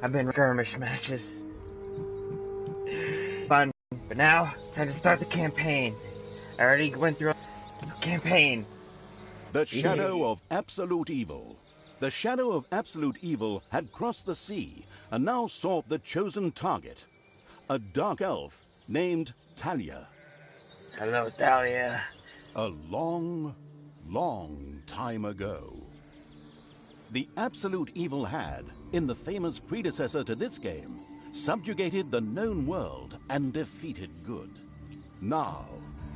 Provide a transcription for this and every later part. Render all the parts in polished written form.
I've been skirmish matches. Fun, but now, time to start the campaign. I already went through a campaign. The shadow of absolute evil. The shadow of absolute evil had crossed the sea and now sought the chosen target, a dark elf named Talia. Hello, Talia. A long, long time ago. The absolute evil had, in the famous predecessor to this game, subjugated the known world and defeated good. Now,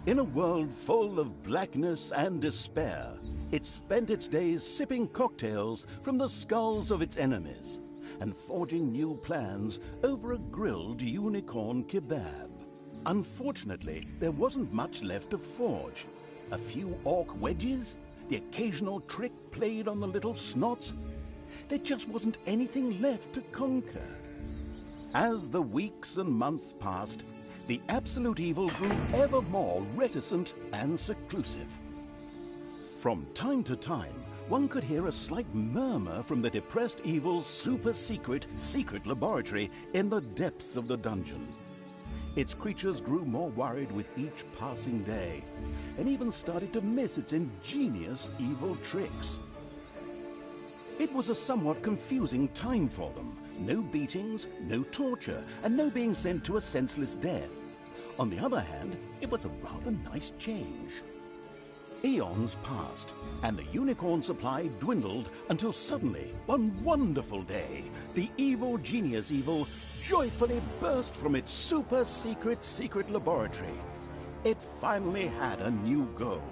in a world full of blackness and despair, it spent its days sipping cocktails from the skulls of its enemies and forging new plans over a grilled unicorn kebab. Unfortunately, there wasn't much left to forge. A few orc wedges, the occasional trick played on the little snots. There just wasn't anything left to conquer. As the weeks and months passed, the absolute evil grew ever more reticent and seclusive. From time to time, one could hear a slight murmur from the depressed evil's super-secret laboratory in the depths of the dungeon. Its creatures grew more worried with each passing day, and even started to miss its ingenious evil tricks. It was a somewhat confusing time for them. No beatings, no torture, and no being sent to a senseless death. On the other hand, it was a rather nice change. Eons passed, and the unicorn supply dwindled until suddenly, one wonderful day, the evil genius evil joyfully burst from its super-secret laboratory. It finally had a new goal.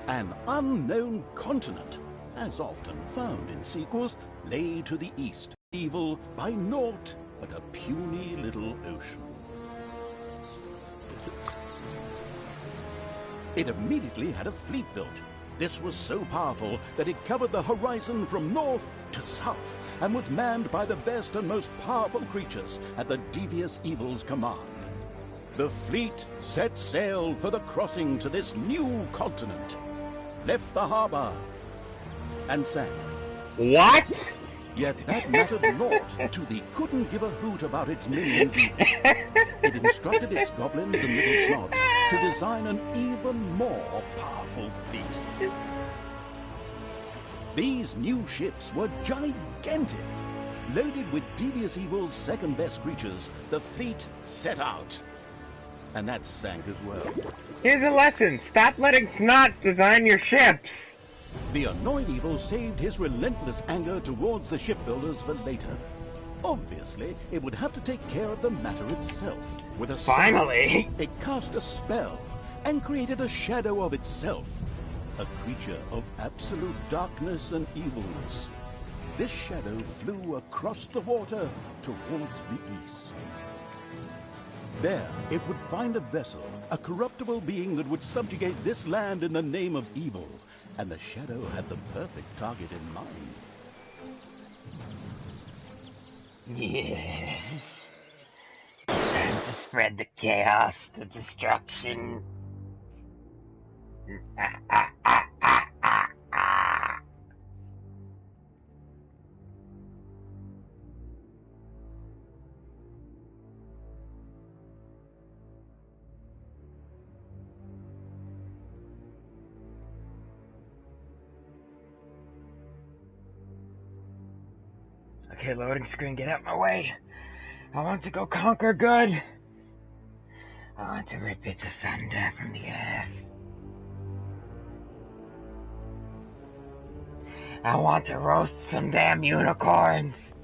An unknown continent, as often found in sequels, lay to the east. Evil by naught but a puny little ocean. It immediately had a fleet built. This was so powerful that it covered the horizon from north to south and was manned by the best and most powerful creatures at the devious evil's command. The fleet set sail for the crossing to this new continent, left the harbor, and sank. What? Yet that mattered naught to the couldn't give a hoot about its minions evil. It instructed its goblins and little snots to design an even more powerful fleet. These new ships were gigantic. Loaded with devious evil's second-best creatures, the fleet set out. And that sank as well. Here's a lesson. Stop letting snots design your ships. The annoyed evil saved his relentless anger towards the shipbuilders for later. Obviously, it would have to take care of the matter itself. With a Finally! sigh, it cast a spell and created a shadow of itself. A creature of absolute darkness and evilness. This shadow flew across the water towards the east. There, it would find a vessel, a corruptible being that would subjugate this land in the name of evil. And the shadow had the perfect target in mind. Yes. Time to spread the chaos, the destruction. Okay, loading screen, get out my way. I want to go conquer good. I want to rip it asunder from the earth. I want to roast some damn unicorns.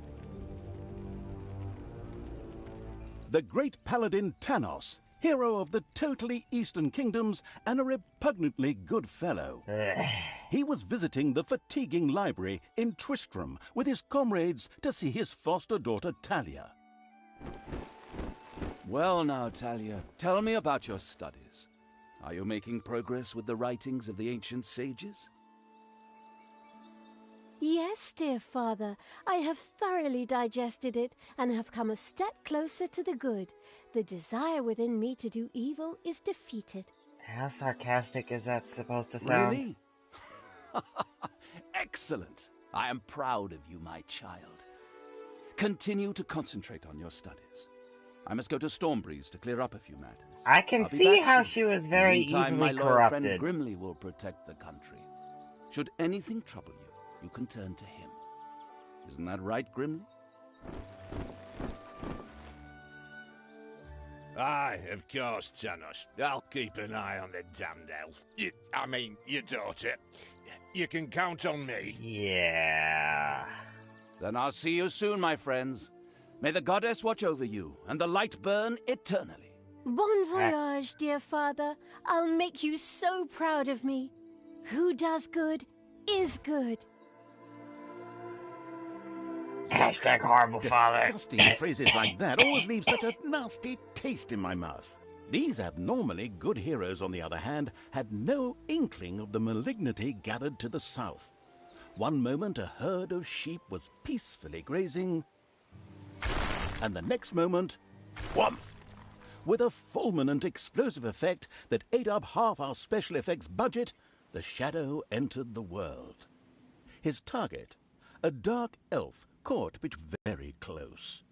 The great paladin Tanos, hero of the totally Eastern Kingdoms and a repugnantly good fellow. He was visiting the fatiguing library in Tristram with his comrades to see his foster daughter Talia. Well now, Talia, tell me about your studies. Are you making progress with the writings of the ancient sages? Yes, dear father, I have thoroughly digested it and have come a step closer to the good. The desire within me to do evil is defeated. How sarcastic is that supposed to sound? Really? Excellent. I am proud of you, my child. Continue to concentrate on your studies. I must go to Stormbreeze to clear up a few matters. I can I'll be see back how soon. she was In very the meantime, easily my loyal corrupted. friend Grimly will protect the country. Should anything trouble you, you can turn to him. Isn't that right, Grimly? Aye, of course, Janos. I'll keep an eye on the damned elf. Your daughter. You can count on me. Yeah. Then I'll see you soon, my friends. May the goddess watch over you, and the light burn eternally. Bon voyage, dear father. I'll make you so proud of me. Who does good is good. Hashtag horrible father. Disgusting phrases like that always leave such a nasty taste in my mouth. These abnormally good heroes, on the other hand, had no inkling of the malignity gathered to the south. One moment a herd of sheep was peacefully grazing, and the next moment, whoomph! With a fulminant explosive effect that ate up half our special effects budget, the Shadow entered the world. His target, a dark elf caught very close.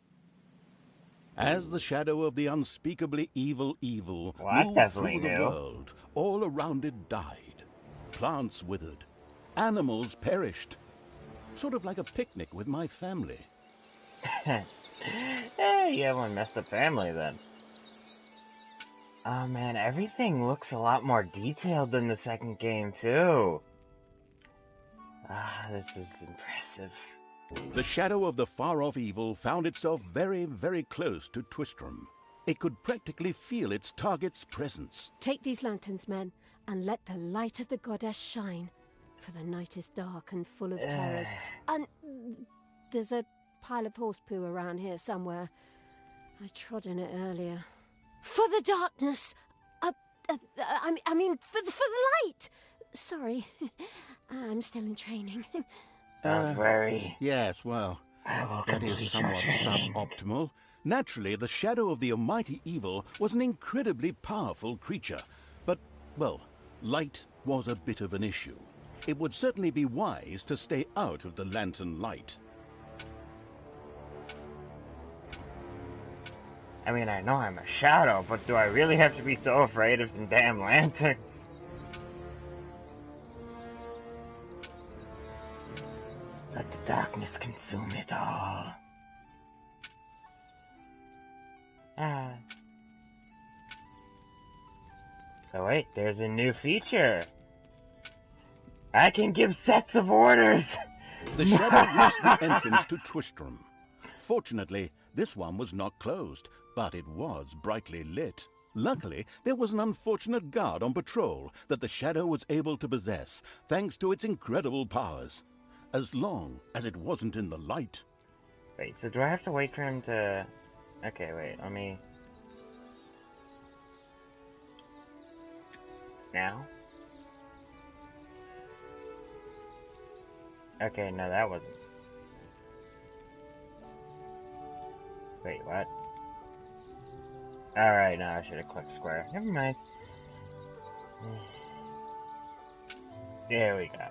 As the shadow of the unspeakably evil moved through the world, all around it died. Plants withered. Animals perished. Sort of like a picnic with my family. Hey, you have one messed up family then. Oh man, everything looks a lot more detailed than the second game too. Ah, this is impressive. The shadow of the far-off evil found itself very, very close to Twistram. It could practically feel its target's presence. Take these lanterns, men, and let the light of the goddess shine. For the night is dark and full of terrors. And there's a pile of horse poo around here somewhere. I trod in it earlier. For the darkness! I mean, for the light! Sorry, I'm still in training. Don't worry. Yes, well, that is somewhat suboptimal. Naturally, the shadow of the almighty evil was an incredibly powerful creature. But, well, light was a bit of an issue. It would certainly be wise to stay out of the lantern light. I mean, I know I'm a shadow, but do I really have to be so afraid of some damn lanterns? Let the darkness consume it all. Ah. So wait, there's a new feature. I can give sets of orders! The shadow was the entrance to Twistram. Fortunately, this one was not closed, but it was brightly lit. Luckily, there was an unfortunate guard on patrol that the shadow was able to possess, thanks to its incredible powers. As long as it wasn't in the light. Wait, so do I have to wait for him to... Okay, wait, let me... Now? Okay, no, that wasn't... Wait, what? Alright, no, I should have clicked square. Never mind. There we go.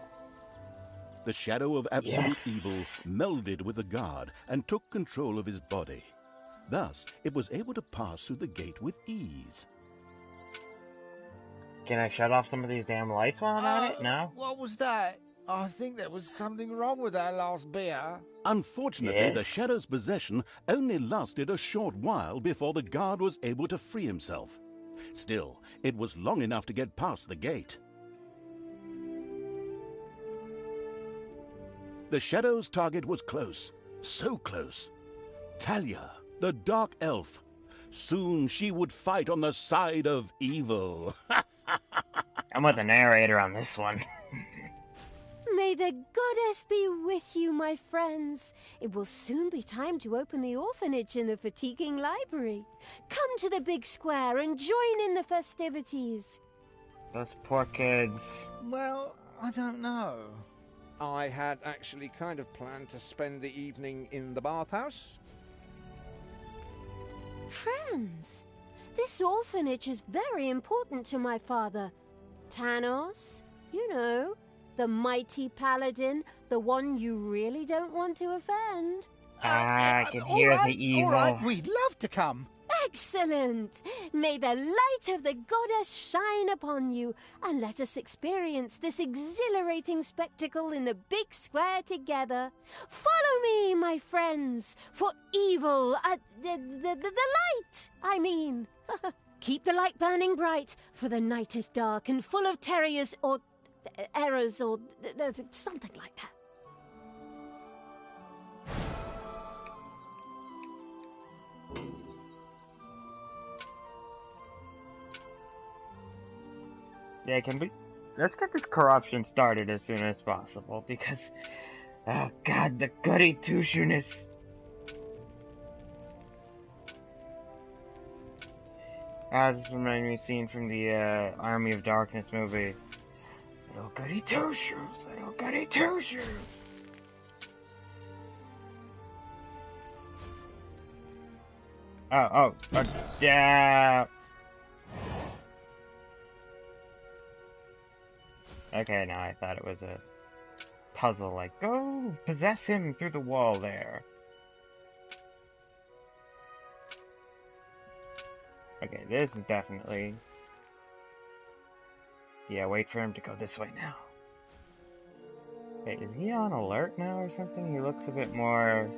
The shadow of absolute evil melded with the guard and took control of his body. Thus, it was able to pass through the gate with ease. Can I shut off some of these damn lights while I'm at it? No? What was that? I think there was something wrong with that last beer. Unfortunately, the shadow's possession only lasted a short while before the guard was able to free himself. Still, it was long enough to get past the gate. The shadow's target was close, so close. Talia, the dark elf. Soon she would fight on the side of evil. I'm with the narrator on this one. May the goddess be with you, my friends. It will soon be time to open the orphanage in the fatiguing library. Come to the big square and join in the festivities. Those poor kids. Well, I don't know. I had actually kind of planned to spend the evening in the bathhouse. Friends, this orphanage is very important to my father. Tanos, you know, the mighty paladin, the one you really don't want to offend. I can hear the evil. All right, we'd love to come. Excellent! May the light of the goddess shine upon you, and let us experience this exhilarating spectacle in the big square together. Follow me, my friends, for evil, the light, I mean. Keep the light burning bright, for the night is dark and full of terrors or errors or something like that. Yeah, let's get this corruption started as soon as possible, because, oh god, the goody two-shoeness. This reminds me of a scene from the, Army of Darkness movie. Little goody two-shoes, little goody two-shoes. Oh, yeah. Okay, now I thought it was a puzzle, like, go possess him through the wall there. Okay, this is definitely... Yeah, wait for him to go this way now. Wait, is he on alert now or something? He looks a bit more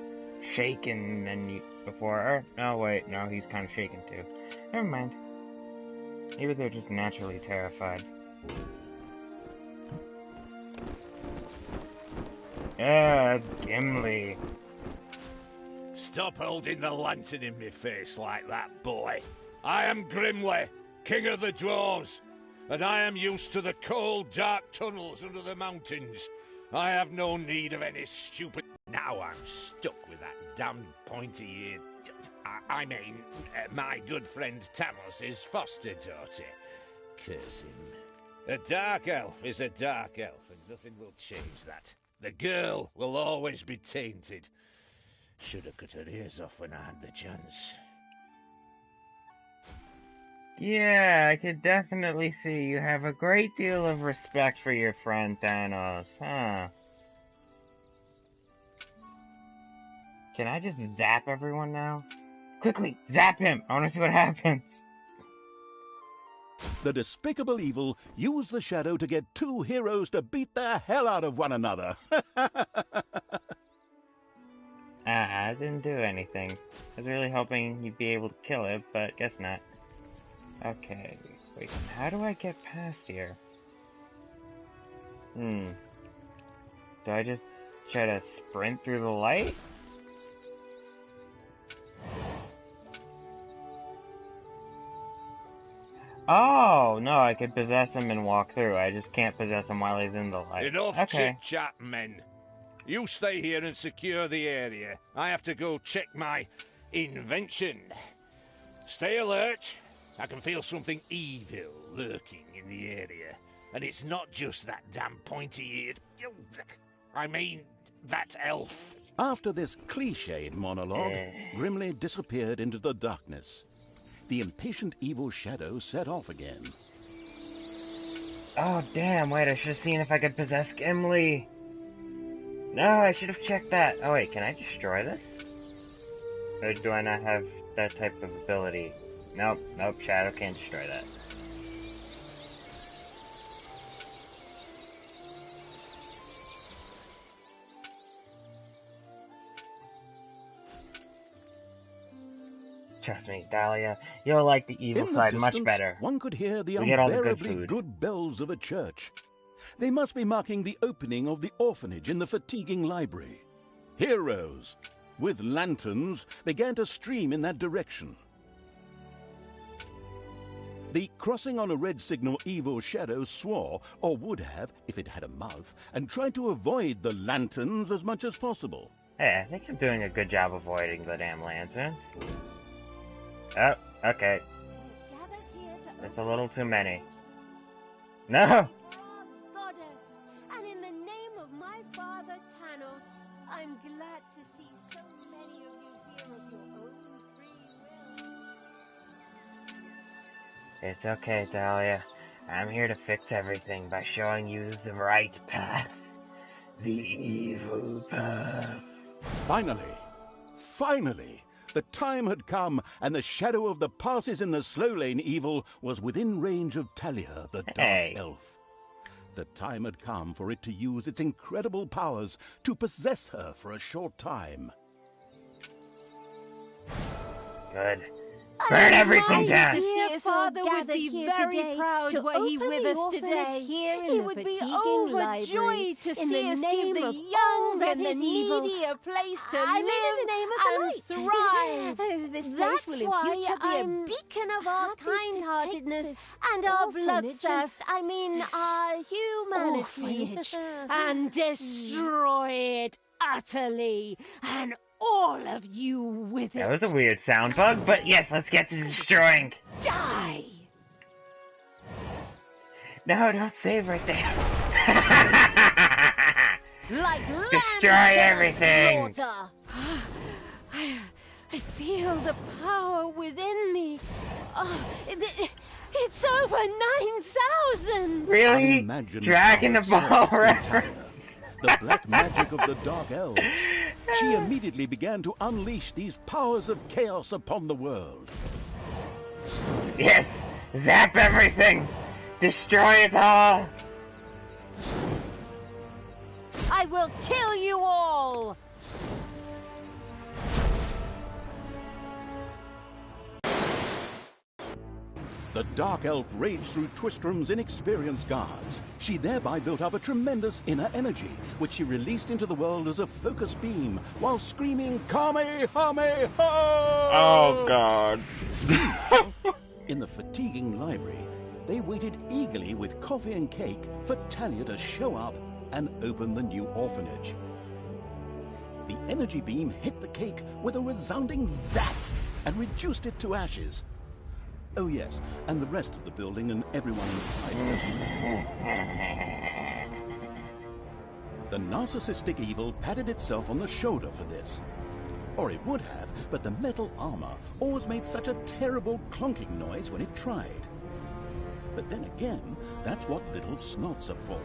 shaken than before. Or, no, wait, no, he's kind of shaken too. Never mind. Maybe they're just naturally terrified. Yeah, that's Gimli. Stop holding the lantern in my face like that, boy. I am Grimly, king of the dwarves, and I am used to the cold, dark tunnels under the mountains. I have no need of any stupid... Now I'm stuck with that damned pointy-eared... I mean, my good friend Tanos' foster daughter. Curse him. A dark elf is a dark elf, and nothing will change that. The girl will always be tainted. Should have cut her ears off when I had the chance. Yeah, I could definitely see you have a great deal of respect for your friend Thanos, huh? Can I just zap everyone now? Quickly, zap him! I want to see what happens. The despicable evil used the shadow to get two heroes to beat the hell out of one another. I didn't do anything. I was really hoping you'd be able to kill it, but guess not. Okay, wait, how do I get past here? Do I just try to sprint through the light? Oh, no, I could possess him and walk through. I just can't possess him while he's in the light. Enough chit-chat, men. You stay here and secure the area. I have to go check my invention. Stay alert. I can feel something evil lurking in the area. And it's not just that damn pointy-eared... I mean, that elf. After this cliched monologue, Grimly disappeared into the darkness. The impatient evil shadow set off again. Oh, damn, wait, I should have seen if I could possess Gimli. No, I should have checked that. Oh, wait, can I destroy this? Or do I not have that type of ability? Nope, Shadow can't destroy that. Trust me, Dahlia, you'll like the evil side much better. One could hear the We get all the unbearably good bells of a church. They must be marking the opening of the orphanage in the fatiguing library. Heroes, with lanterns, began to stream in that direction. The crossing on a red signal evil shadow swore, or would have, if it had a mouth, and tried to avoid the lanterns as much as possible. Hey, I think I'm doing a good job avoiding the damn lanterns. Oh, okay. That's a little too many. No! Goddess, and in the name of my father Tanos, I'm glad to see so many of you here of your own free will. It's okay, Dahlia. I'm here to fix everything by showing you the right path. The evil path. Finally, Finally, the time had come, and the shadow of the passes in the slow lane evil was within range of Talia, the Dark Elf. The time had come for it to use its incredible powers to possess her for a short time. Good. Burn everything down! Dear father would be very proud were he with us today. He would be overjoyed to see us give the young and the needy a place to live and thrive. This place will in future be a beacon of our kind-heartedness and our bloodthirst. I mean, our humanity, and destroy it utterly, and all of you with it. That was a weird sound bug, but yes, let's get to destroying. Die! No, don't save right there. Like destroy everything. I feel the power within me. Oh, it's over 9,000. Really? Dragon Ball reference. The black magic of the Dark Elves. She immediately began to unleash these powers of chaos upon the world. Yes! Zap everything! Destroy it all! I will kill you all! The Dark Elf raged through Twistrom's inexperienced guards. She thereby built up a tremendous inner energy, which she released into the world as a focus beam, while screaming, Kamehameha! Oh, God. In the fatiguing library, they waited eagerly with coffee and cake for Talia to show up and open the new orphanage. The energy beam hit the cake with a resounding zap and reduced it to ashes. Oh yes, and the rest of the building and everyone inside. The narcissistic evil patted itself on the shoulder for this. Or it would have, but the metal armor always made such a terrible clonking noise when it tried. But then again, that's what little snots are for.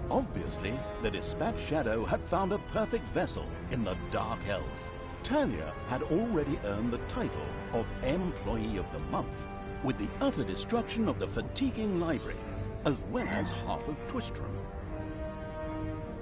Obviously, the Dispatch Shadow had found a perfect vessel in the Dark Elf. Talia had already earned the title of Employee of the Month, with the utter destruction of the fatiguing library, as well as half of Twistrom.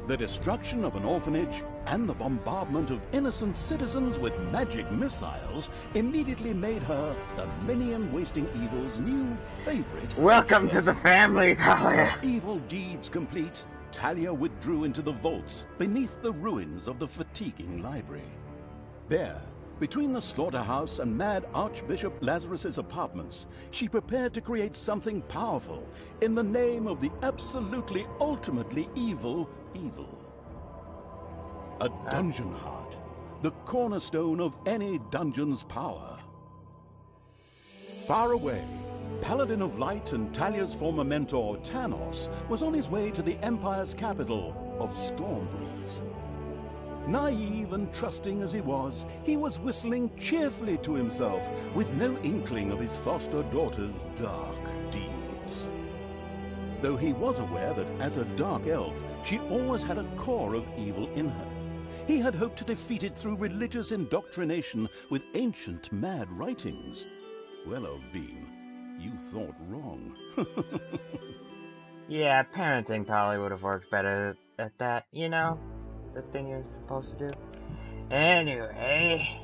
The destruction of an orphanage and the bombardment of innocent citizens with magic missiles immediately made her the millennium-wasting evil's new favorite. Welcome to the family, Talia! Her evil deeds complete, Talia withdrew into the vaults beneath the ruins of the fatiguing library. There, between the slaughterhouse and mad Archbishop Lazarus's apartments, she prepared to create something powerful in the name of the absolutely ultimately evil. A dungeon heart, the cornerstone of any dungeon's power. Far away, Paladin of Light and Talia's former mentor, Tanos, was on his way to the Empire's capital of Stormbreeze. Naive and trusting as he was whistling cheerfully to himself, with no inkling of his foster daughter's dark deeds. Though he was aware that as a Dark Elf, she always had a core of evil in her. He had hoped to defeat it through religious indoctrination with ancient mad writings. Well, old bean, you thought wrong. Yeah, parenting probably would have worked better at that, you know? The thing you're supposed to do. Anyway.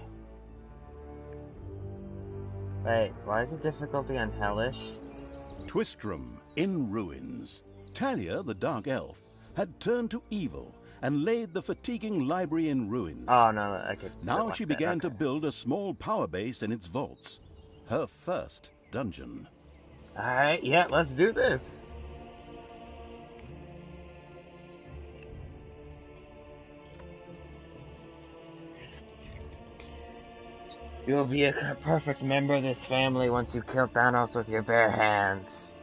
Wait, why is the difficulty on Hellish? Twistrom in ruins. Talia, the Dark Elf, had turned to evil and laid the fatiguing library in ruins. Oh, no, I could... Now she began to build a small power base in its vaults. Her first dungeon. Alright, yeah, let's do this. You'll be a perfect member of this family once you kill Thanos with your bare hands.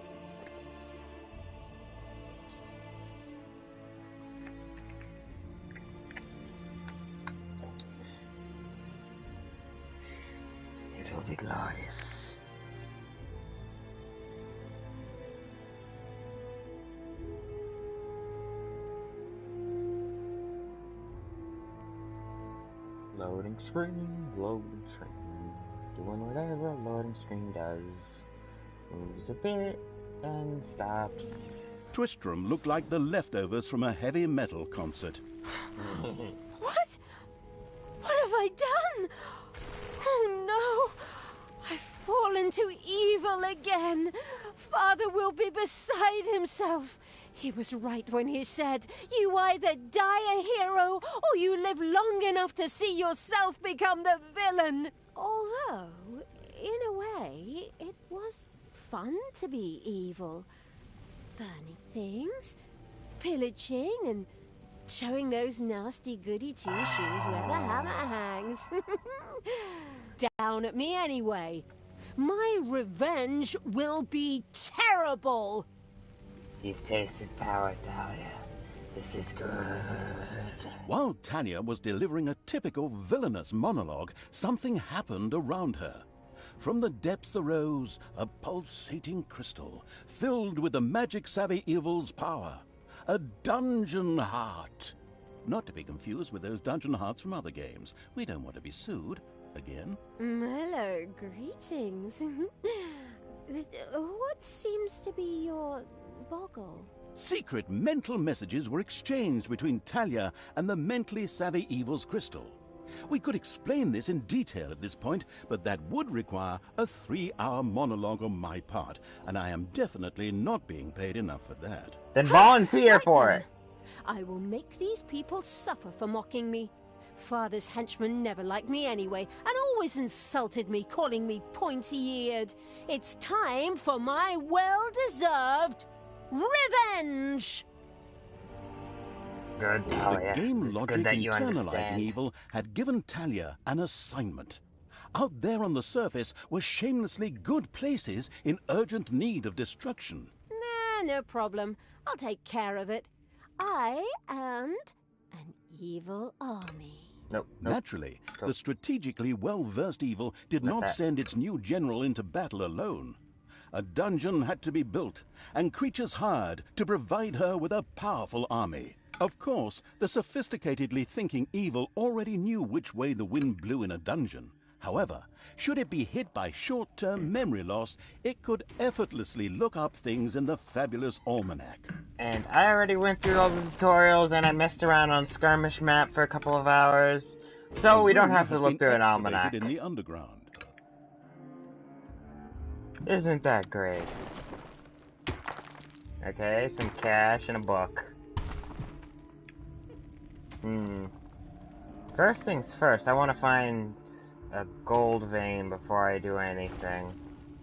It will be glorious. Loading. Loading screen, loading screen. Doing whatever a loading screen does. Moves a bit and stops. Twistrum looked like the leftovers from a heavy metal concert. What? What have I done? Oh no! I've fallen to evil again. Father will be beside himself. He was right when he said, you either die a hero or you live long enough to see yourself become the villain. Although, in a way, it was fun to be evil. Burning things, pillaging, and showing those nasty goody two-shoes where the hammer hangs. Down at me anyway. My revenge will be terrible. You've tasted power, Talia. This is good. While Talia was delivering a typical villainous monologue, something happened around her. From the depths arose a pulsating crystal, filled with the magic-savvy evil's power. A dungeon heart. Not to be confused with those dungeon hearts from other games. We don't want to be sued. Again? Hello, greetings. What seems to be your boggle? Secret mental messages were exchanged between Talia and the mentally savvy evil's crystal. We could explain this in detail at this point, but that would require a 3-hour monologue on my part, and I am definitely not being paid enough for that. Then volunteer for it. I will make these people suffer for mocking me. Father's henchmen never liked me anyway, and always insulted me, calling me pointy-eared. It's time for my well-deserved revenge! Good, Talia. The game It's logic good that you internalizing understand. evil had given Talia an assignment. Out there on the surface were shamelessly good places in urgent need of destruction. Nah, no problem. I'll take care of it. I and an evil army. Nope. Naturally, Nope. the strategically well-versed evil did Like not that. send its new general into battle alone. A dungeon had to be built, and creatures hired to provide her with a powerful army. Of course, the sophisticatedly thinking evil already knew which way the wind blew in a dungeon. However, should it be hit by short-term memory loss, it could effortlessly look up things in the fabulous almanac. And I already went through all the tutorials, and I messed around on Skirmish Map for a couple of hours, so we don't room have to has look been through an excavated almanac. in the underground. Isn't that great? Okay, some cash and a book. First things first, I want to find a gold vein before I do anything.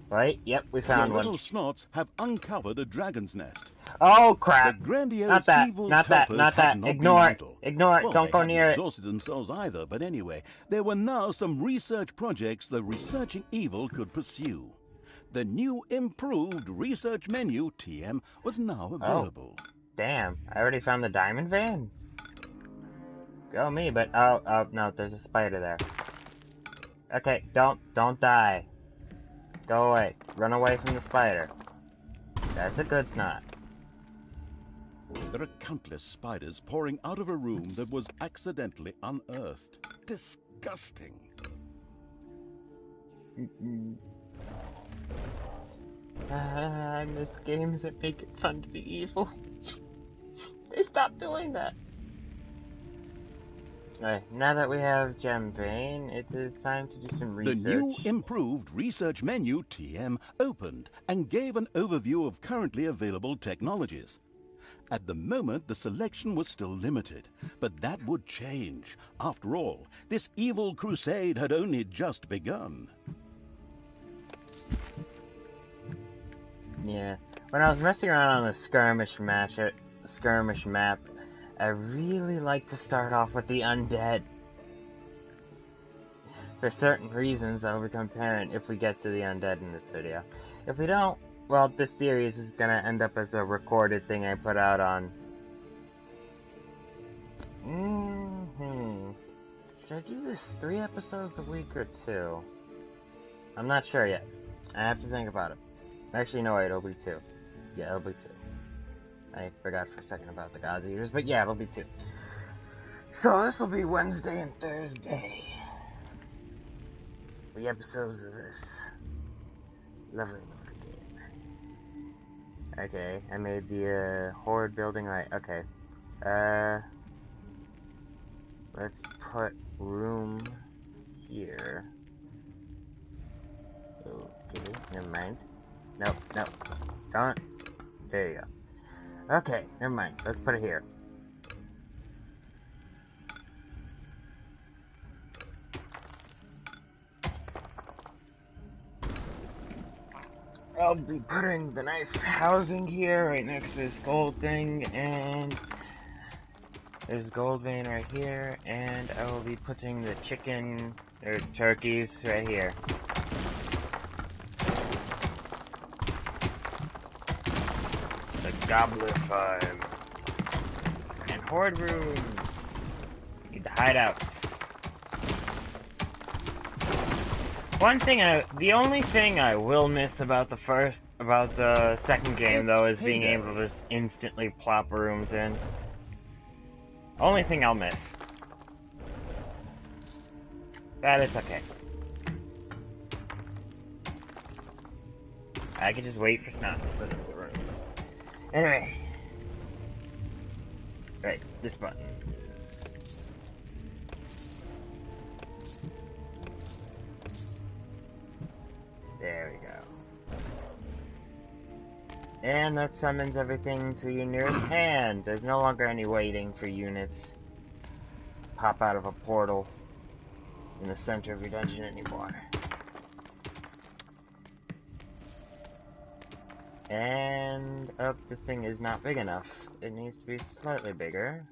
Right? Yep, we found Your one. little snots have uncovered a dragon's nest. Oh crap! The grandiose Not that, evil's not that, helpers not had that. not Ignore been it. idle. Ignore it. Well, Don't they go hadn't near it. exhausted themselves either, but anyway, there were now some research projects the researching evil could pursue. The new improved research menu, TM, was now available. Damn, I already found the diamond vein? Go me, but oh no, there's a spider there. Okay, don't die. Go away. Run away from the spider. That's a good snot. There are countless spiders pouring out of a room that was accidentally unearthed. Disgusting. I miss games that make it fun to be evil. They stopped doing that. Alright, now that we have Gem Vein, it is time to do some research. The new improved research menu, TM, opened and gave an overview of currently available technologies. At the moment, the selection was still limited, but that would change. After all, this evil crusade had only just begun. Yeah, when I was messing around on the skirmish map, I really like to start off with the undead. For certain reasons that'll become apparent if we get to the undead in this video. If we don't, well, this series is gonna end up as a recorded thing I put out on... Should I do this 3 episodes a week or 2? I'm not sure yet. I have to think about it. Actually, no, wait, it'll be 2. Yeah, it'll be 2. I forgot for a second about the Gods Eaters, but yeah, it'll be 2. So this will be Wednesday and Thursday. the episodes of this lovely game. Okay, I made the horde building right. Okay. Let's put room here. Okay, never mind. Nope, nope. Don't. There you go. Okay, never mind. Let's put it here. I'll be putting the nice housing here right next to this gold thing, and there's gold vein right here, and I will be putting the chicken, or turkeys, right here. The gobbler farm. And horde rooms. Need the hideouts. The only thing I will miss about the second game though is being able to just instantly plop rooms in. Only thing I'll miss. But it's okay. I can just wait for Snot to put in the rooms. Anyway. Right, this button. There we go. And that summons everything to your nearest hand. There's no longer any waiting for units to pop out of a portal in the center of your dungeon anymore. And, oh, this thing is not big enough. It needs to be slightly bigger.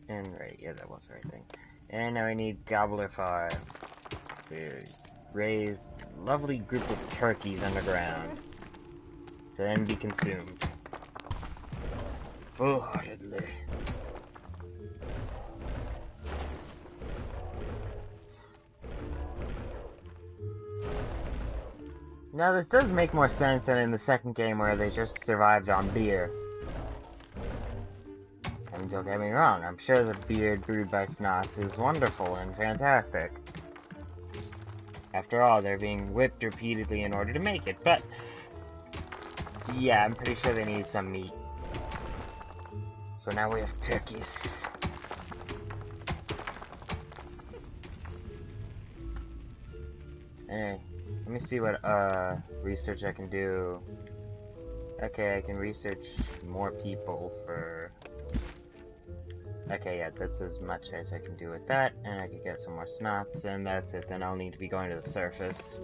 And, right, yeah, that was the right thing. And now we need Gobbler Farm to raise a lovely group of turkeys underground to then be consumed full-heartedly. Now this does make more sense than in the second game where they just survived on beer. And don't get me wrong, I'm sure the beer brewed by Snots is wonderful and fantastic. After all, they're being whipped repeatedly in order to make it, but yeah, I'm pretty sure they need some meat. So now we have turkeys. Anyway, let me see what research I can do. Okay, I can research more people for... Okay, yeah, that's as much as I can do with that, and I can get some more Snots, and that's it. Then I'll need to be going to the surface.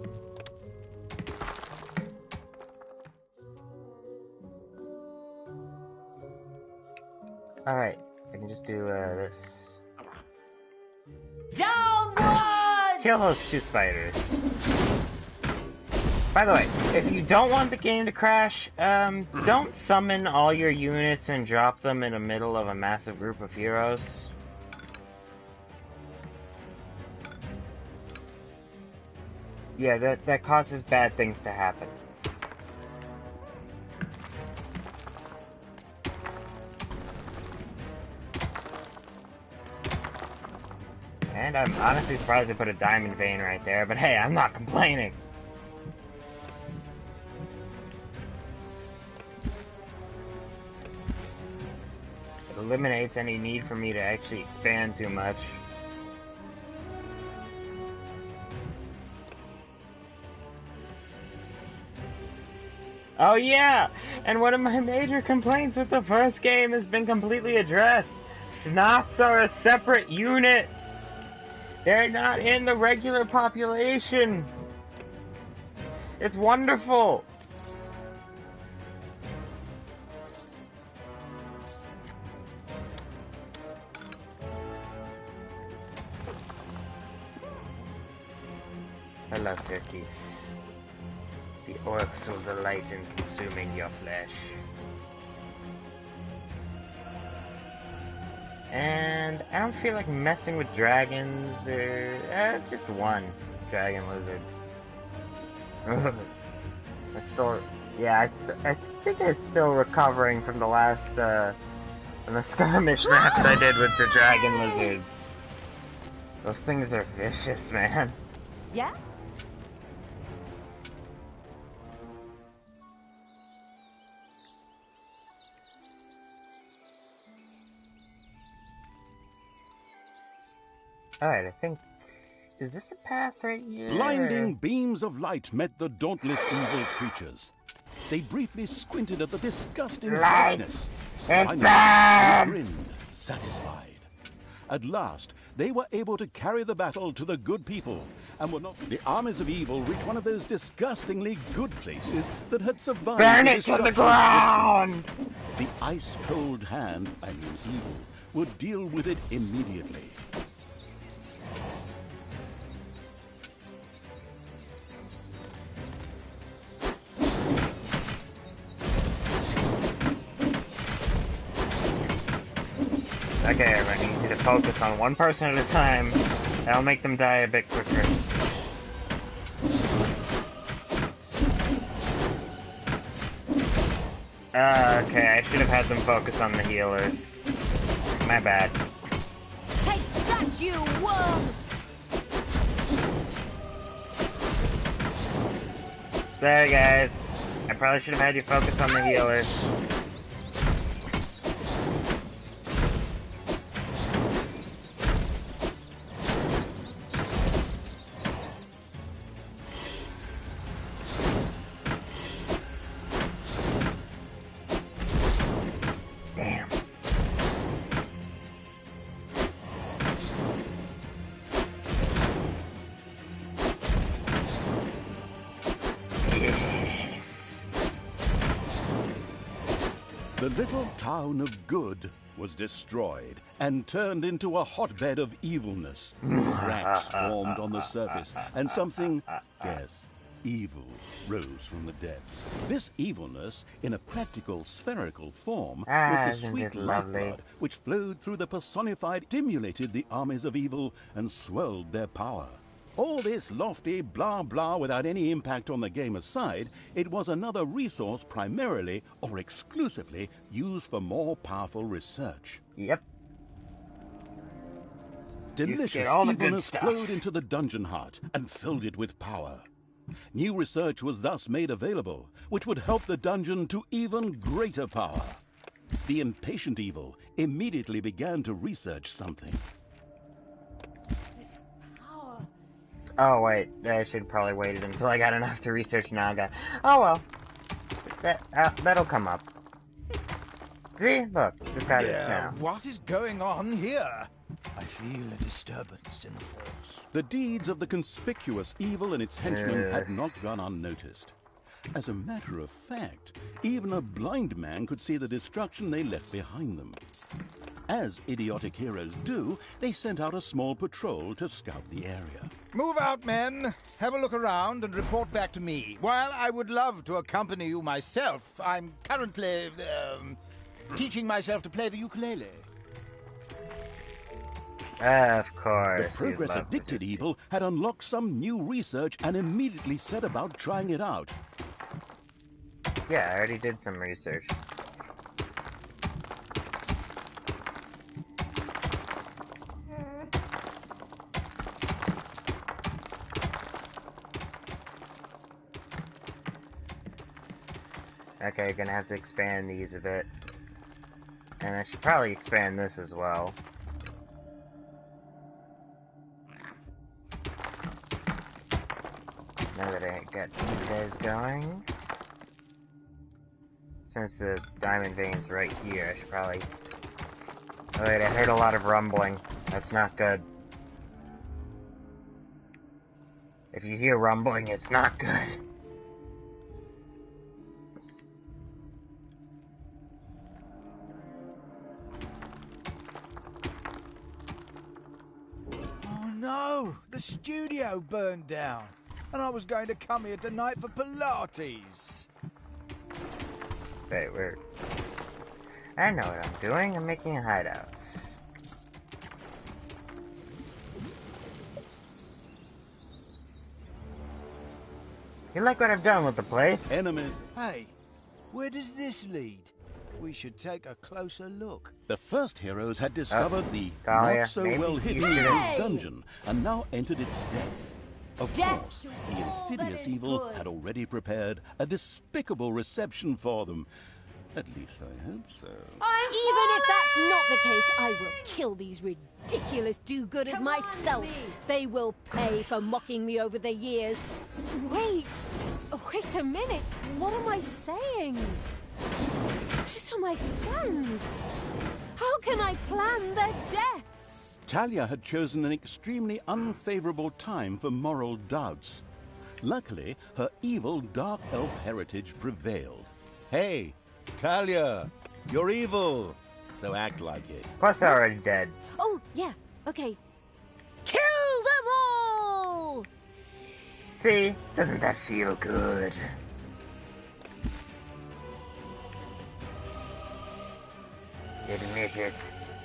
Alright, I can just do this. Downward! Kill those two spiders. By the way, if you don't want the game to crash, don't summon all your units and drop them in the middle of a massive group of heroes. Yeah, that causes bad things to happen. And I'm honestly surprised they put a diamond vein right there, but hey, I'm not complaining. Eliminates any need for me to actually expand too much. Oh yeah! And one of my major complaints with the first game has been completely addressed. Snots are a separate unit! They're not in the regular population! It's wonderful! Hello, turkeys. The orcs will delight in consuming your flesh. And I don't feel like messing with dragons, or... it's just one dragon lizard. I still... Yeah, I think I'm still recovering from the last, from the skirmish maps I did with the dragon lizards. Those things are vicious, man. Yeah? Alright, I think... Is this a path right here? Blinding beams of light met the dauntless evil's creatures. They briefly squinted at the disgusting brightness. Finally, they grinned, satisfied. At last, they were able to carry the battle to the good people, and were not... The armies of evil reached one of those disgustingly good places that had survived Burn the it to the destruction ground! The ice-cold hand, I mean evil, would deal with it immediately. Okay, everyone, you need to focus on one person at a time. That'll make them die a bit quicker. Okay, I should have had them focus on the healers. My bad. Take that, you worm! Sorry, guys. I probably should have had you focus on the healers. The little town of Good was destroyed and turned into a hotbed of evilness. Cracks formed on the surface, and something, guess, evil rose from the depths. This evilness, in a practical spherical form, was the isn't sweet it lovely? lifeblood which flowed through the personified, stimulated the armies of evil, and swelled their power. All this lofty blah blah without any impact on the game aside, it was another resource primarily or exclusively used for more powerful research. Yep. Delicious all the good evilness stuff. flowed into the dungeon heart and filled it with power. New research was thus made available, which would help the dungeon to even greater power. The impatient evil immediately began to research something. Oh wait, I should probably waited until I got enough to research Naga. Oh well, that'll come up. See, look, just got it now. What is going on here? I feel a disturbance in the force. The deeds of the conspicuous evil and its henchmen had not gone unnoticed. As a matter of fact, even a blind man could see the destruction they left behind them. As idiotic heroes do, they sent out a small patrol to scout the area. Move out, men. Have a look around and report back to me. While I would love to accompany you myself, I'm currently, teaching myself to play the ukulele. Of course. The progress-addicted evil had unlocked some new research and immediately set about trying it out. Yeah, I already did some research. Okay, gonna have to expand these a bit. And I should probably expand this as well. Now that I got these guys going. Since the diamond vein's right here, I should probably... Oh wait, I heard a lot of rumbling. That's not good. If you hear rumbling, it's not good. Oh no! The studio burned down. And I was going to come here tonight for Pilates. Wait, where? I know what I'm doing. I'm making a hideout. You like what I've done with the place? Enemies. Hey, where does this lead? We should take a closer look. The first heroes had discovered the Talia, not so maybe well you hidden should- Evil's dungeon and now entered its depths. Of Death course, to the all that insidious is evil good. had already prepared a despicable reception for them. At least I hope so. Even if that's not the case, I will kill these ridiculous do-gooders Come on, myself. me. They will pay for mocking me over the years. Wait a minute. What am I saying? Those are my plans. How can I plan their deaths? Talia had chosen an extremely unfavorable time for moral doubts. Luckily, her evil dark elf heritage prevailed. Hey, Talia, you're evil, so act like it. Plus, they're already dead. Oh, yeah. Okay. Kill them all! See? Doesn't that feel good? Admit it.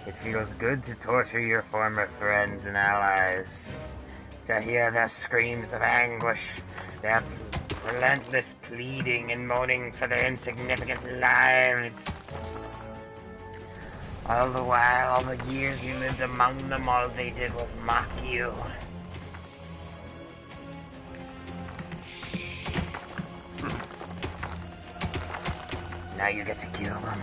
It feels good to torture your former friends and allies. To hear their screams of anguish, their relentless pleading and moaning for their insignificant lives. All the while, all the years you lived among them, all they did was mock you. Now you get to kill them.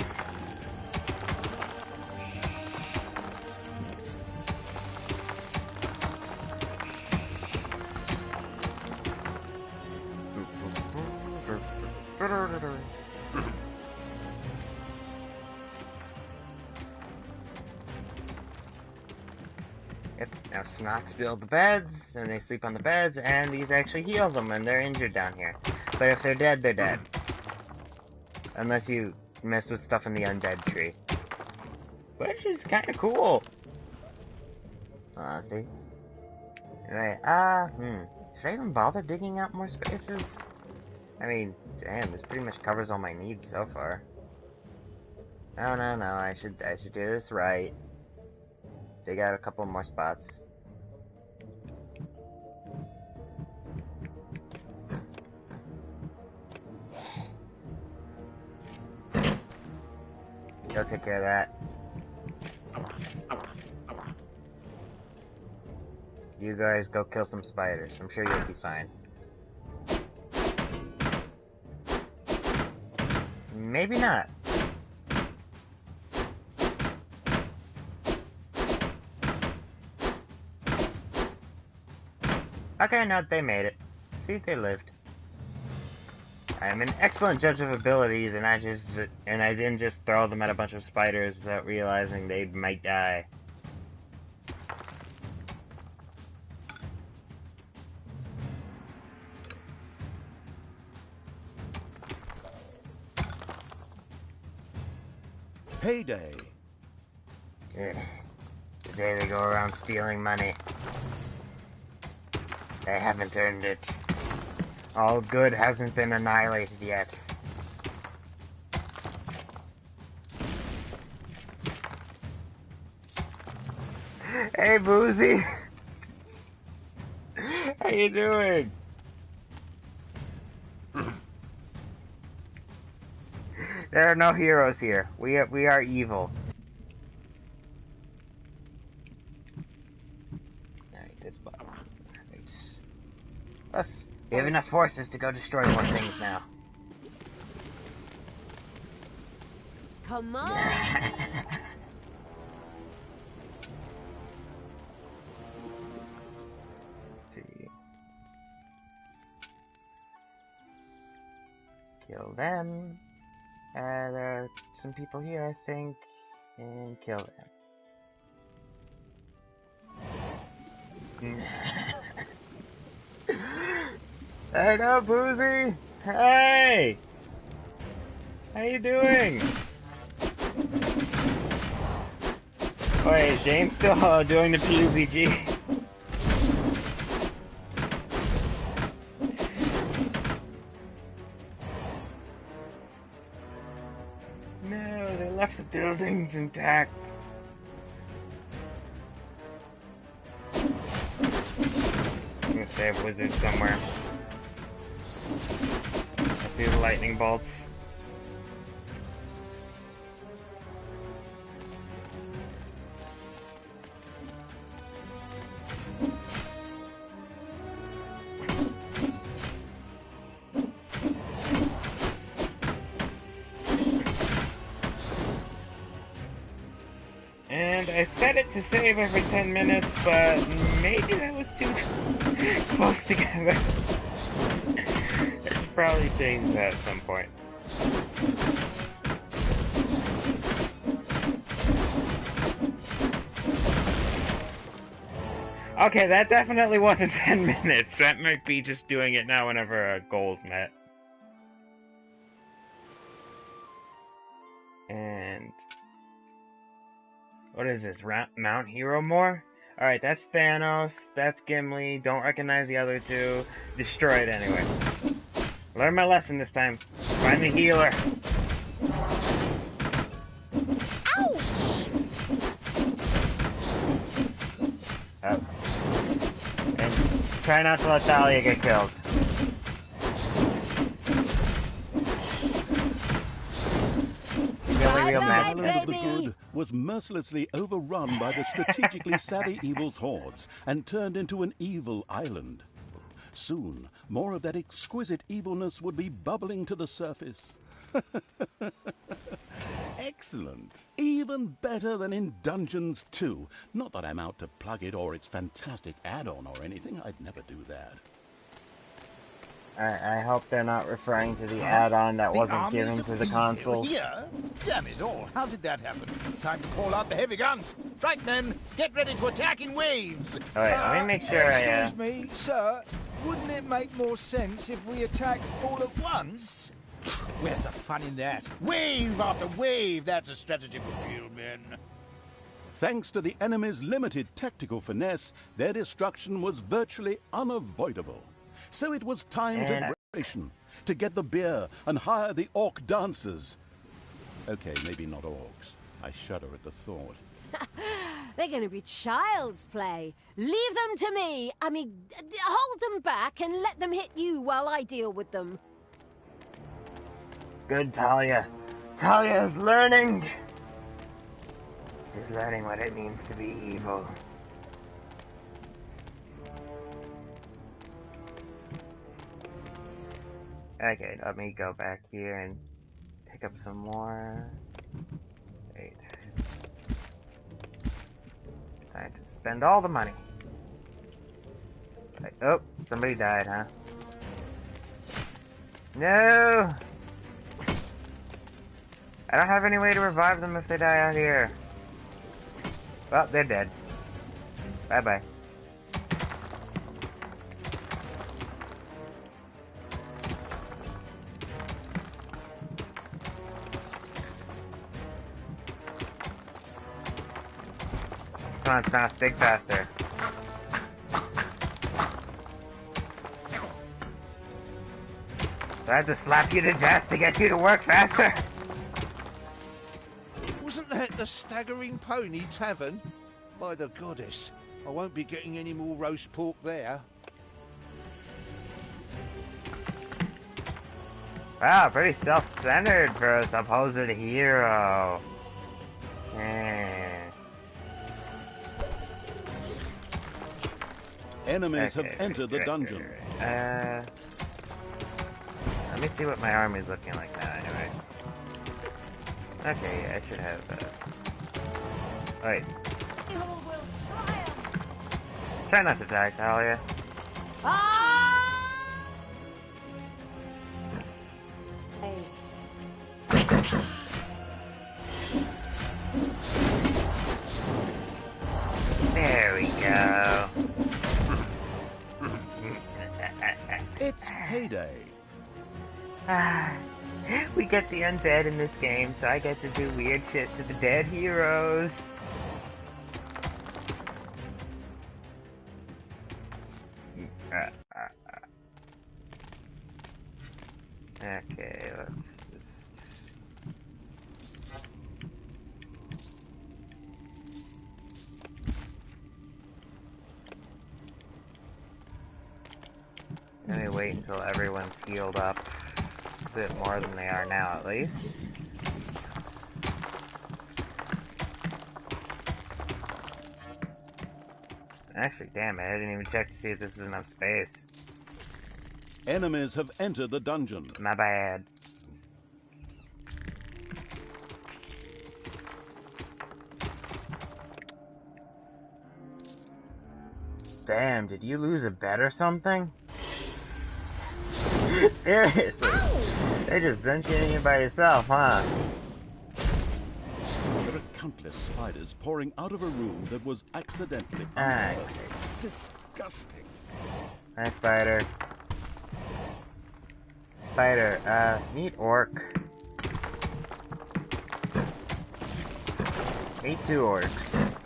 Yep, now Snots build the beds, and they sleep on the beds, and these actually heal them when they're injured down here. But if they're dead, they're dead. Unless you mess with stuff in the undead tree. Which is kinda cool. Honestly. Anyway, should I even bother digging out more spaces? I mean, damn, this pretty much covers all my needs so far. No, I should do this right. Dig out a couple more spots. Go take care of that. You guys go kill some spiders. I'm sure you'll be fine. Maybe not. Okay, no, they made it. See, they lived. I am an excellent judge of abilities, and I didn't just throw them at a bunch of spiders without realizing they might die. Payday. Ugh. Today they go around stealing money. They haven't earned it. All good hasn't been annihilated yet. Hey, Boozy! How you doing? There are no heroes here. We are evil. Alright, this bottom. Wait. Plus, we have enough forces to go destroy more things now. Come on! See. Kill them. There are some people here, I think, and kill them. Hey, no, Boozy! Hey! How you doing? Wait, is James still doing the PUBG? No, they left the buildings intact. If they have wizards somewhere. I see the lightning bolts. I set it to save every 10 minutes, but maybe that was too close together. I should probably change that at some point. Okay, that definitely wasn't 10 minutes. That might be just doing it now whenever a goal's met. And... what is this? Mount Hero More? Alright, that's Thanos, that's Gimli, don't recognize the other two. Destroy it anyway. Learn my lesson this time. Find the healer. Ouch! Up. And try not to let Thalia get killed. Really real Bye-bye, The Island of the baby. Good was mercilessly overrun by the strategically savvy evil's hordes and turned into an evil island. Soon, more of that exquisite evilness would be bubbling to the surface. Excellent. Even better than in Dungeons 2. Not that I'm out to plug it or its fantastic add-on or anything. I'd never do that. I hope they're not referring to the add-on that The wasn't armies given of to the evil console. Here? Damn it all, how did that happen? Time to call out the heavy guns. Right, men, get ready to attack in waves. Alright, let me make sure Excuse me, sir. Wouldn't it make more sense if we attacked all at once? Where's the fun in that? Wave after wave, that's a strategy for real men. Thanks to the enemy's limited tactical finesse, their destruction was virtually unavoidable. So it was time to preparation, to get the beer and hire the orc dancers. Okay, maybe not orcs. I shudder at the thought. They're going to be child's play. Leave them to me. I mean, hold them back and let them hit you while I deal with them. Good, Talia. Talia is learning! She's learning what it means to be evil. Okay, let me go back here and pick up some more. Wait. Time to spend all the money. Right. Oh, somebody died, huh? No! I don't have any way to revive them if they die out here. Well, they're dead. Bye-bye. Come on, Snas, dig faster. Do I have to slap you to death to get you to work faster? Wasn't that the Staggering Pony Tavern? By the goddess, I won't be getting any more roast pork there. Wow, pretty self-centered for a supposed hero. Enemies Okay, have entered the dungeon. Let me see what my army's looking like now, anyway. Okay, yeah, I should have, wait. Evil will triumph. Try not to die, Talia. Ah! Hey. There we go. It's payday. We get the undead in this game, so I get to do weird shit to the dead heroes. Okay, let's just... Let me wait until everyone's healed up. A bit more than they are now, at least. Actually, damn it, I didn't even check to see if this is enough space. Enemies have entered the dungeon. My bad. Damn, did you lose a bet or something? Seriously? They just sent you in here by yourself, huh? There are countless spiders pouring out of a room that was accidentally unearthed. Disgusting. Hi, spider. Spider, meet orc. Meet 2 orcs.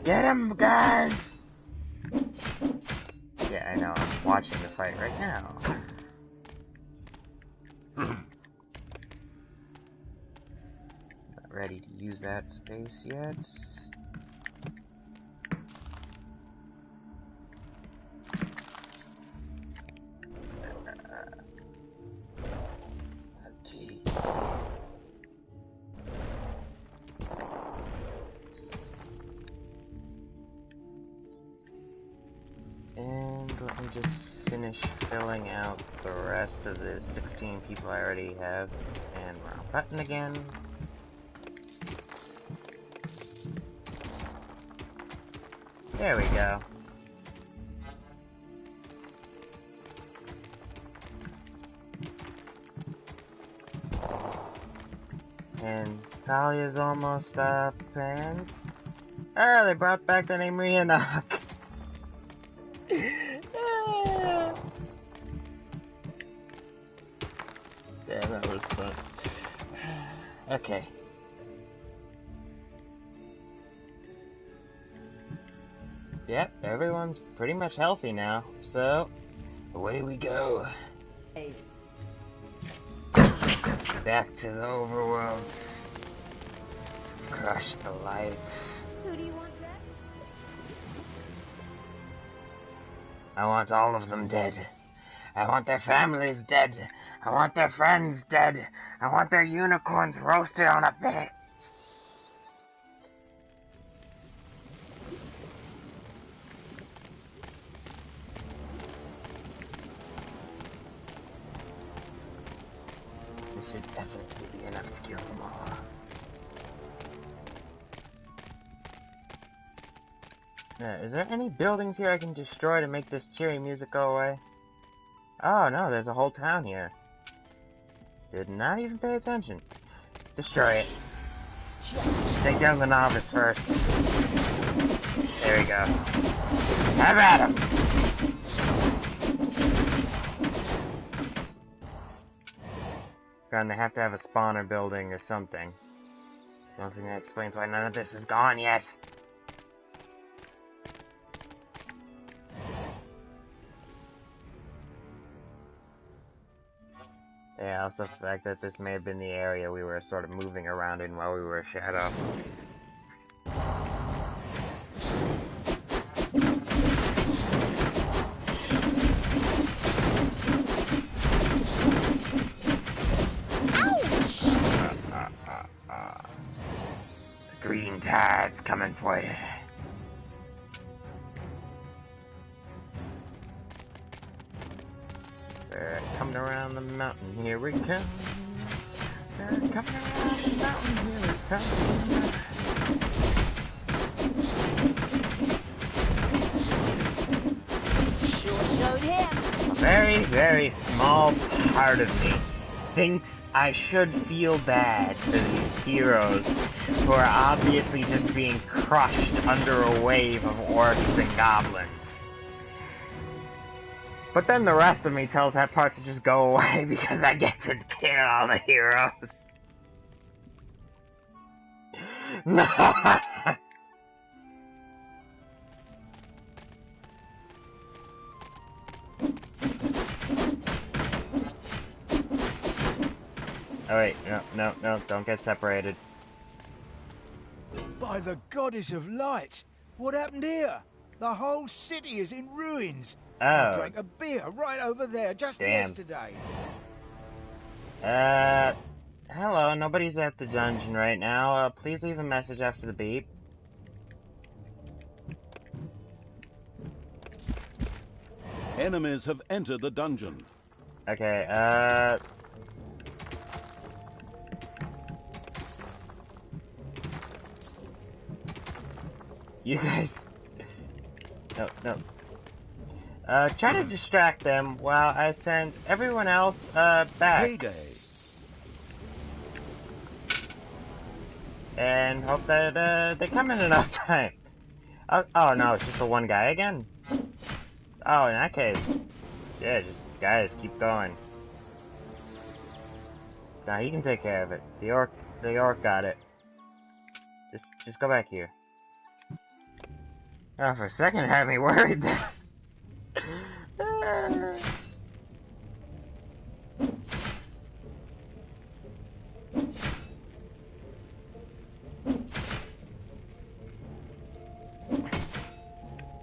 Get him, guys! Yeah, I know, I'm watching the fight right now. Not ready to use that space yet. Okay. And let me just finish filling out the rest of the 16 people I already have. And wrong button again. There we go. And Talia's almost up, and... Ah, they brought back the name Rihanna. Damn, that was fun. Okay. Yep, everyone's pretty much healthy now, so away we go. Hey. Back to the overworld. Crush the lights. Who do you want dead? I want all of them dead. I want their families dead. I want their friends dead. I want their unicorns roasted on a pit. This should definitely be enough to kill them all. Is there any buildings here I can destroy to make this cheery music go away? Oh no, there's a whole town here. Did not even pay attention. Destroy it. Take down the novice first. There we go. Have at him! Gonna have to have a spawner building or something. Something that explains why none of this is gone yet. Yeah, also the fact that this may have been the area we were sort of moving around in while we were Shadow. The green tide's coming for you. They're coming around the mountain, here we come. They're coming around the mountain, here we come. Sure showed him. A very, very small part of me thinks I should feel bad for these heroes who are obviously just being crushed under a wave of orcs and goblins. But then the rest of me tells that part to just go away because I get to kill all the heroes. Oh wait, no, don't get separated. By the goddess of light! What happened here? The whole city is in ruins. I Oh. drank a beer right over there just Damn. yesterday. Hello, nobody's at the dungeon right now. Please leave a message after the beep. Enemies have entered the dungeon. Okay, You guys... No, no. Try to distract them while I send everyone else, back. Payday. And hope that, they come in enough time. Oh no, it's just the one guy again? Oh, in that case... Yeah, just, guys, keep going. Nah, he can take care of it. The orc got it. Just go back here. Oh, for a second it had me worried.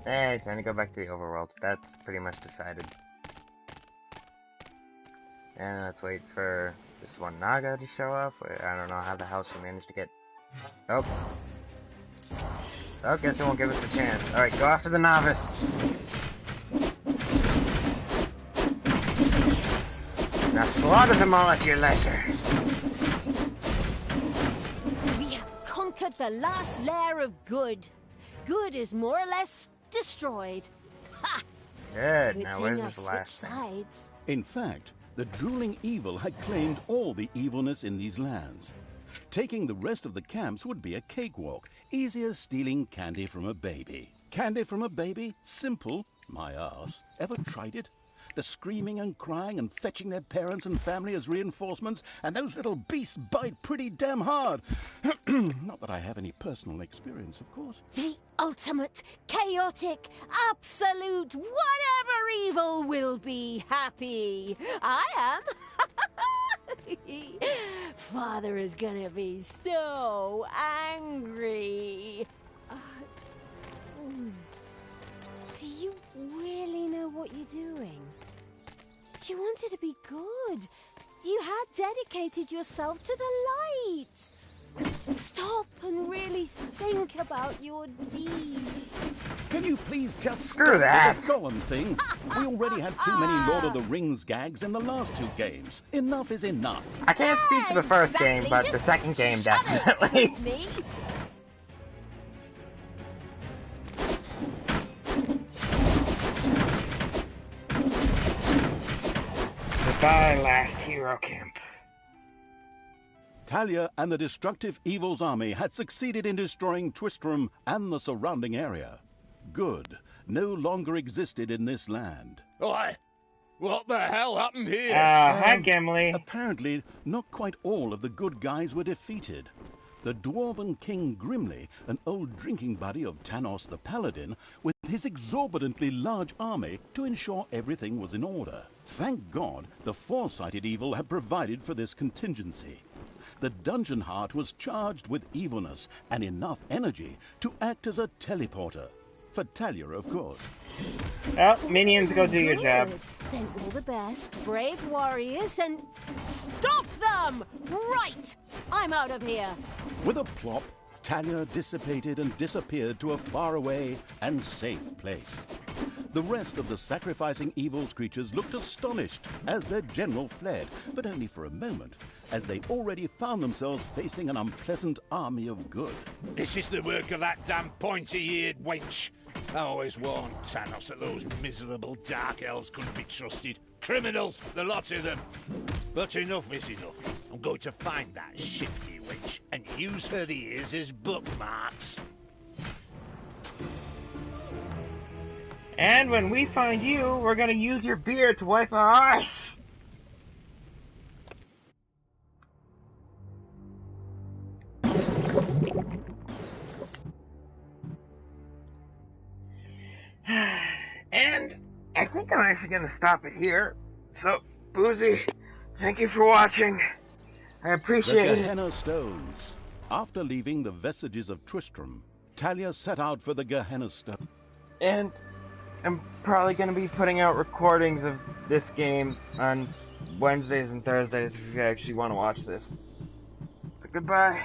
Hey, time to go back to the overworld. That's pretty much decided. And let's wait for this one Naga to show up. I don't know how the hell she managed to get... Oh. Oh, guess it won't give us a chance. Alright, go after the novice. Now slaughter them all at your leisure. We have conquered the last lair of good. Good is more or less destroyed. Ha! Good. Good Now thing where's I this switched last thing? sides. In fact, the drooling evil had claimed all the evilness in these lands. Taking the rest of the camps would be a cakewalk, easy as stealing candy from a baby. Candy from a baby? Simple. My ass. Ever tried it? The screaming and crying and fetching their parents and family as reinforcements, and those little beasts bite pretty damn hard. Not that I have any personal experience, of course. The ultimate, chaotic, absolute, whatever evil will be happy. I am. Father is gonna be so angry. Do you really know what you're doing? You wanted to be good. You had dedicated yourself to the light. Stop and really think about your deeds. Can you please just Screw stop that. with the Gollum thing? We already had too many Lord of the Rings gags in the last two games. Enough is enough. I can't speak for the first game, Exactly. but the Just second game shut it, definitely. me. Goodbye, last hero camp. Talia and the destructive evil's army had succeeded in destroying Twistram and the surrounding area. Good no longer existed in this land. Oi! What the hell happened here? Hi, Gimli. Apparently, not quite all of the good guys were defeated. The dwarven king Grimly, an old drinking buddy of Tanos the Paladin, with his exorbitantly large army to ensure everything was in order. Thank God the foresighted evil had provided for this contingency. The dungeon heart was charged with evilness and enough energy to act as a teleporter. For Talia, of course. Oh, minions, go do your job. Good. Then all the best, brave warriors, and stop them! Right! I'm out of here. With a plop, Talia dissipated and disappeared to a faraway and safe place. The rest of the sacrificing evil's creatures looked astonished as their general fled, but only for a moment, as they already found themselves facing an unpleasant army of good. This is the work of that damn pointy-eared wench. I always warned Tanos that those miserable dark elves couldn't be trusted. Criminals, the lot of them. But enough is enough. I'm going to find that shifty witch and use her ears as bookmarks. And when we find you, we're gonna use your beard to wipe our arse. And I think I'm actually gonna stop it here. So, Boozy, thank you for watching. I The appreciate it. Gehenna Stones. After leaving the vestiges of Tristram, Talia set out for the Gehenna Stone. And I'm probably going to be putting out recordings of this game on Wednesdays and Thursdays if you actually want to watch this. So goodbye.